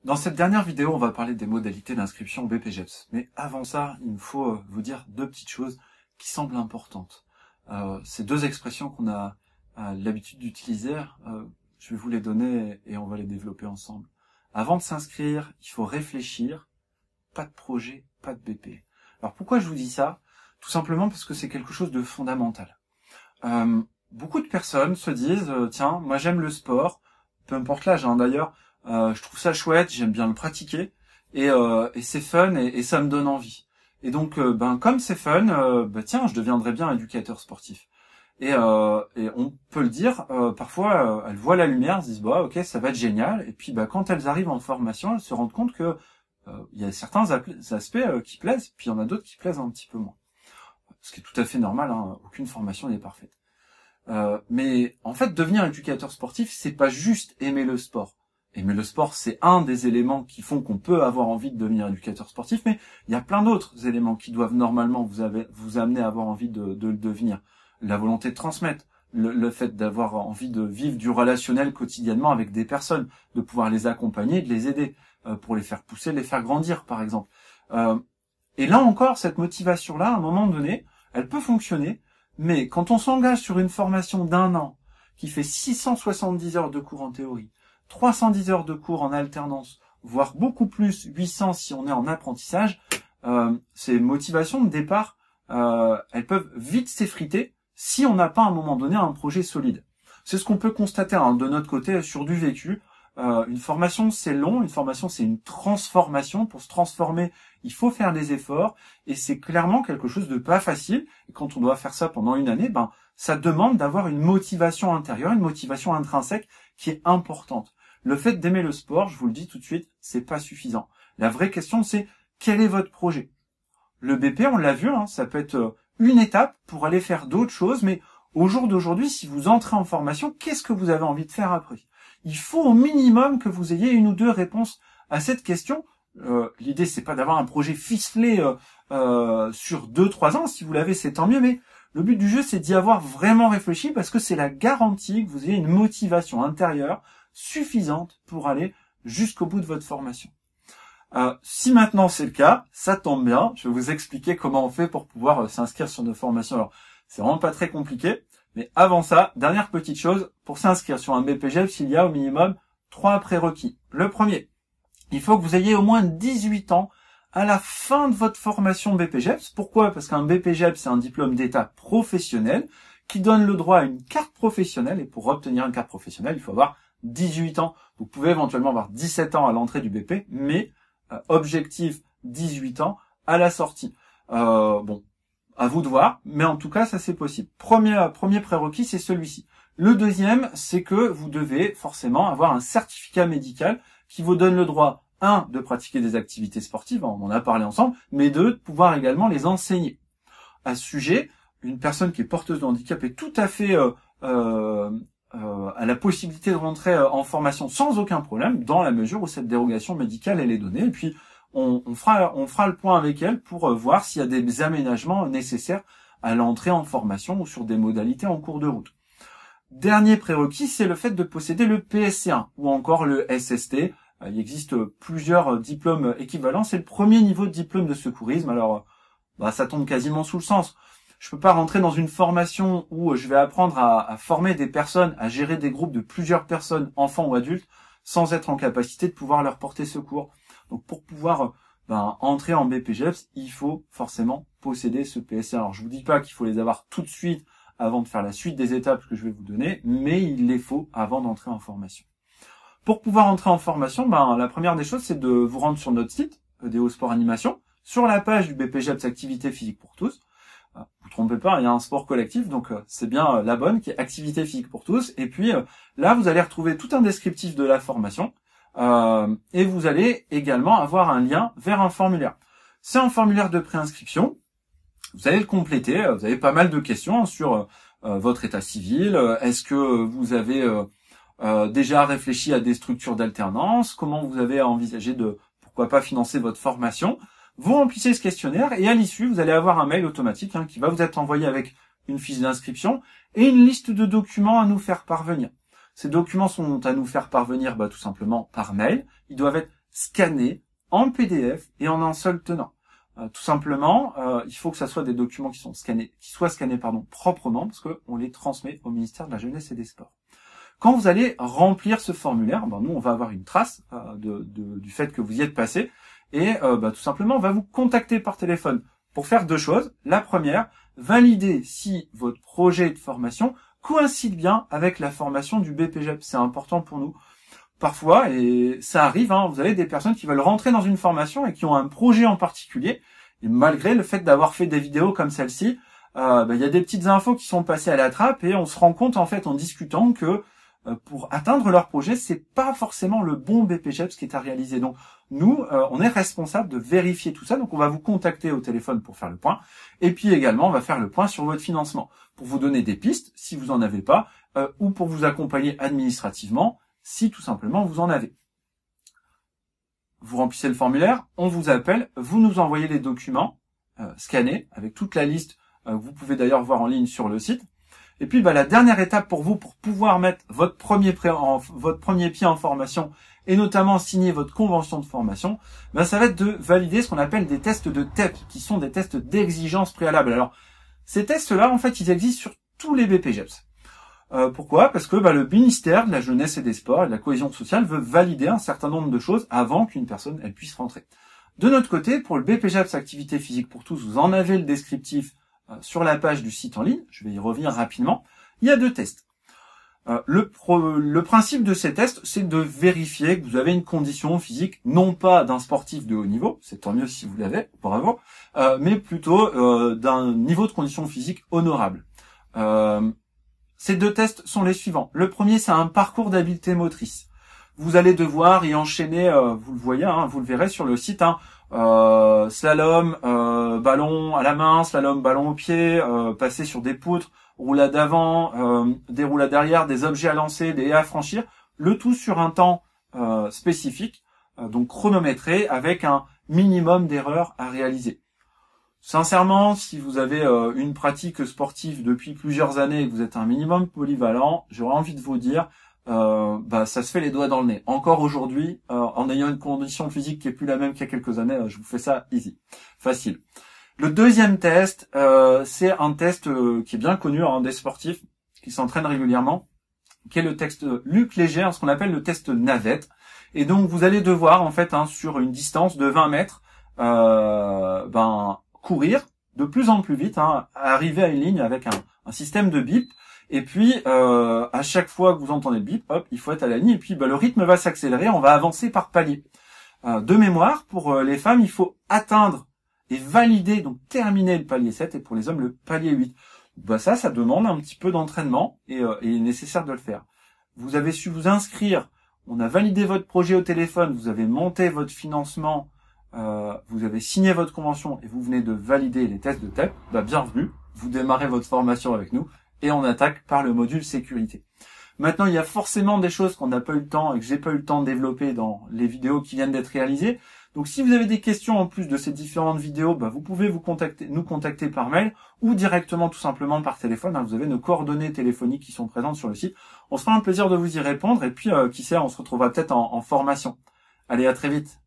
Dans cette dernière vidéo, on va parler des modalités d'inscription au BPJEPS. Mais avant ça, il me faut vous dire deux petites choses qui semblent importantes. Ces deux expressions qu'on a l'habitude d'utiliser, je vais vous les donner et on va les développer ensemble. Avant de s'inscrire, il faut réfléchir. Pas de projet, pas de BP. Alors pourquoi je vous dis ça? Tout simplement parce que c'est quelque chose de fondamental. Beaucoup de personnes se disent tiens, moi j'aime le sport, peu importe l'âge d'ailleurs, je trouve ça chouette, j'aime bien le pratiquer et c'est fun et ça me donne envie. Et donc comme c'est fun, tiens, je deviendrai bien éducateur sportif. Et on peut le dire, parfois elles voient la lumière, elles se disent bah ok, ça va être génial. Et puis quand elles arrivent en formation, elles se rendent compte que il y a certains aspects qui plaisent, puis il y en a d'autres qui plaisent un petit peu moins. Ce qui est tout à fait normal, aucune formation n'est parfaite. Mais en fait, devenir éducateur sportif, c'est pas juste aimer le sport. Aimer le sport, c'est un des éléments qui font qu'on peut avoir envie de devenir éducateur sportif, mais il y a plein d'autres éléments qui doivent normalement vous amener à avoir envie de le devenir. La volonté de transmettre, le fait d'avoir envie de vivre du relationnel quotidiennement avec des personnes, de pouvoir les accompagner, de les aider, pour les faire pousser, les faire grandir, par exemple. Et là encore, cette motivation-là, à un moment donné, elle peut fonctionner, mais quand on s'engage sur une formation d'1 an, qui fait 670 heures de cours en théorie, 310 heures de cours en alternance, voire beaucoup plus, 800 si on est en apprentissage, ces motivations de départ, elles peuvent vite s'effriter si on n'a pas à un moment donné un projet solide. C'est ce qu'on peut constater de notre côté sur du vécu. Une formation c'est long, une formation c'est une transformation. Pour se transformer, il faut faire des efforts et c'est clairement quelque chose de pas facile. Et quand on doit faire ça pendant une année, ça demande d'avoir une motivation intérieure, une motivation intrinsèque qui est importante. Le fait d'aimer le sport, je vous le dis tout de suite, c'est pas suffisant. La vraie question c'est quel est votre projet? Le BP, on l'a vu, ça peut être une étape pour aller faire d'autres choses, mais au jour d'aujourd'hui, si vous entrez en formation, qu'est-ce que vous avez envie de faire après? Il faut au minimum que vous ayez une ou deux réponses à cette question. L'idée, c'est pas d'avoir un projet ficelé sur 2-3 ans. Si vous l'avez, c'est tant mieux, mais le but du jeu, c'est d'y avoir vraiment réfléchi parce que c'est la garantie que vous ayez une motivation intérieure suffisante pour aller jusqu'au bout de votre formation. Si maintenant c'est le cas, ça tombe bien, je vais vous expliquer comment on fait pour pouvoir s'inscrire sur nos formations. Alors, c'est vraiment pas très compliqué. Mais avant ça, dernière petite chose, pour s'inscrire sur un BPJEPS, il y a au minimum 3 prérequis. Le premier, il faut que vous ayez au moins 18 ans à la fin de votre formation BPJEPS. Pourquoi? Parce qu'un BPJEPS, c'est un diplôme d'état professionnel qui donne le droit à une carte professionnelle. Et pour obtenir une carte professionnelle, il faut avoir 18 ans. Vous pouvez éventuellement avoir 17 ans à l'entrée du BP, mais objectif 18 ans à la sortie. À vous de voir, mais en tout cas, ça c'est possible. Premier prérequis, c'est celui-ci. Le deuxième, c'est que vous devez forcément avoir un certificat médical qui vous donne le droit, 1, de pratiquer des activités sportives, on en a parlé ensemble, mais 2, de pouvoir également les enseigner. À ce sujet, une personne qui est porteuse de handicap est tout à fait à la possibilité de rentrer en formation sans aucun problème, dans la mesure où cette dérogation médicale elle est donnée. Et puis on fera le point avec elle pour voir s'il y a des aménagements nécessaires à l'entrée en formation ou sur des modalités en cours de route. Dernier prérequis, c'est le fait de posséder le PSC1 ou encore le SST. Il existe plusieurs diplômes équivalents. C'est le premier niveau de diplôme de secourisme. Alors, ça tombe quasiment sous le sens. Je peux pas rentrer dans une formation où je vais apprendre à former des personnes, à gérer des groupes de plusieurs personnes, enfants ou adultes, sans être en capacité de pouvoir leur porter secours. Donc pour pouvoir entrer en BPJEPS, il faut forcément posséder ce PSC. Alors je vous dis pas qu'il faut les avoir tout de suite avant de faire la suite des étapes que je vais vous donner, mais il les faut avant d'entrer en formation. Pour pouvoir entrer en formation, la première des choses, c'est de vous rendre sur notre site, EDO Sport Animation, sur la page du BPJEPS Activité Physique pour tous. Vous trompez pas, il y a un sport collectif, donc c'est bien la bonne qui est Activité Physique pour tous. Et puis là, vous allez retrouver tout un descriptif de la formation. Et vous allez également avoir un lien vers un formulaire. C'est un formulaire de préinscription. Vous allez le compléter. Vous avez pas mal de questions sur votre état civil. Est-ce que vous avez déjà réfléchi à des structures d'alternance? Comment vous avez envisagé de, pourquoi pas, financer votre formation? Vous remplissez ce questionnaire et à l'issue, vous allez avoir un mail automatique qui va vous être envoyé avec une fiche d'inscription et une liste de documents à nous faire parvenir. Ces documents sont à nous faire parvenir tout simplement par mail. Ils doivent être scannés en PDF et en un seul tenant. Tout simplement, il faut que ça soit des documents qui soient scannés proprement, parce qu'on les transmet au ministère de la Jeunesse et des Sports. Quand vous allez remplir ce formulaire, nous on va avoir une trace du fait que vous y êtes passé, et tout simplement on va vous contacter par téléphone pour faire deux choses. La première, valider si votre projet de formation coïncide bien avec la formation du BPJEP. C'est important pour nous. Parfois, et ça arrive, vous avez des personnes qui veulent rentrer dans une formation et qui ont un projet en particulier, et malgré le fait d'avoir fait des vidéos comme celle-ci, il y a des petites infos qui sont passées à la trappe, et on se rend compte en fait en discutant que pour atteindre leur projet, c'est pas forcément le bon BPJEP qui est à réaliser. Donc nous, on est responsable de vérifier tout ça, donc on va vous contacter au téléphone pour faire le point, et puis également on va faire le point sur votre financement, pour vous donner des pistes si vous en avez pas, ou pour vous accompagner administrativement, si tout simplement vous en avez. Vous remplissez le formulaire, on vous appelle, vous nous envoyez les documents scannés avec toute la liste que vous pouvez d'ailleurs voir en ligne sur le site. Et puis la dernière étape pour vous, pour pouvoir mettre votre premier pied en formation et notamment signer votre convention de formation, ça va être de valider ce qu'on appelle des tests de TEP, qui sont des tests d'exigence préalable. Alors ces tests-là, en fait, ils existent sur tous les BPJEPS. Pourquoi? Parce que le ministère de la Jeunesse et des Sports et de la Cohésion sociale veut valider un certain nombre de choses avant qu'une personne elle puisse rentrer. De notre côté, pour le BPJEPS Activité Physique pour tous, vous en avez le descriptif sur la page du site en ligne. Je vais y revenir rapidement. Il y a deux tests. Le principe de ces tests, c'est de vérifier que vous avez une condition physique, non pas d'un sportif de haut niveau, c'est tant mieux si vous l'avez, bravo, mais plutôt d'un niveau de condition physique honorable. Ces deux tests sont les suivants. Le premier, c'est un parcours d'habileté motrice. Vous allez devoir y enchaîner, vous le voyez, vous le verrez sur le site, slalom, ballon à la main, slalom, ballon au pied, passer sur des poutres, roulade avant, des roulades arrière, des objets à lancer, des haies à franchir, le tout sur un temps spécifique, donc chronométré, avec un minimum d'erreurs à réaliser. Sincèrement, si vous avez une pratique sportive depuis plusieurs années et que vous êtes un minimum polyvalent, j'aurais envie de vous dire, ça se fait les doigts dans le nez. Encore aujourd'hui, en ayant une condition physique qui est plus la même qu'il y a quelques années, je vous fais ça easy, facile. Le deuxième test, c'est un test qui est bien connu des sportifs qui s'entraînent régulièrement, qui est le test Luc Léger, ce qu'on appelle le test navette. Et donc vous allez devoir en fait sur une distance de 20 mètres, courir de plus en plus vite, arriver à une ligne avec un système de bip. Et puis, à chaque fois que vous entendez le bip, hop, il faut être à la ligne. Et puis, le rythme va s'accélérer. On va avancer par palier. De mémoire, pour les femmes, il faut atteindre et valider, donc terminer le palier 7. Et pour les hommes, le palier 8. Ça demande un petit peu d'entraînement et il est nécessaire de le faire. Vous avez su vous inscrire. On a validé votre projet au téléphone. Vous avez monté votre financement. Vous avez signé votre convention et vous venez de valider les tests de TEP. Bienvenue. Vous démarrez votre formation avec nous. Et on attaque par le module sécurité. Maintenant, il y a forcément des choses qu'on n'a pas eu le temps et que j'ai pas eu le temps de développer dans les vidéos qui viennent d'être réalisées. Donc, si vous avez des questions en plus de ces différentes vidéos, vous pouvez nous contacter par mail ou directement tout simplement par téléphone. Vous avez nos coordonnées téléphoniques qui sont présentes sur le site. On se fera un plaisir de vous y répondre et puis, qui sait, on se retrouvera peut-être en formation. Allez, à très vite.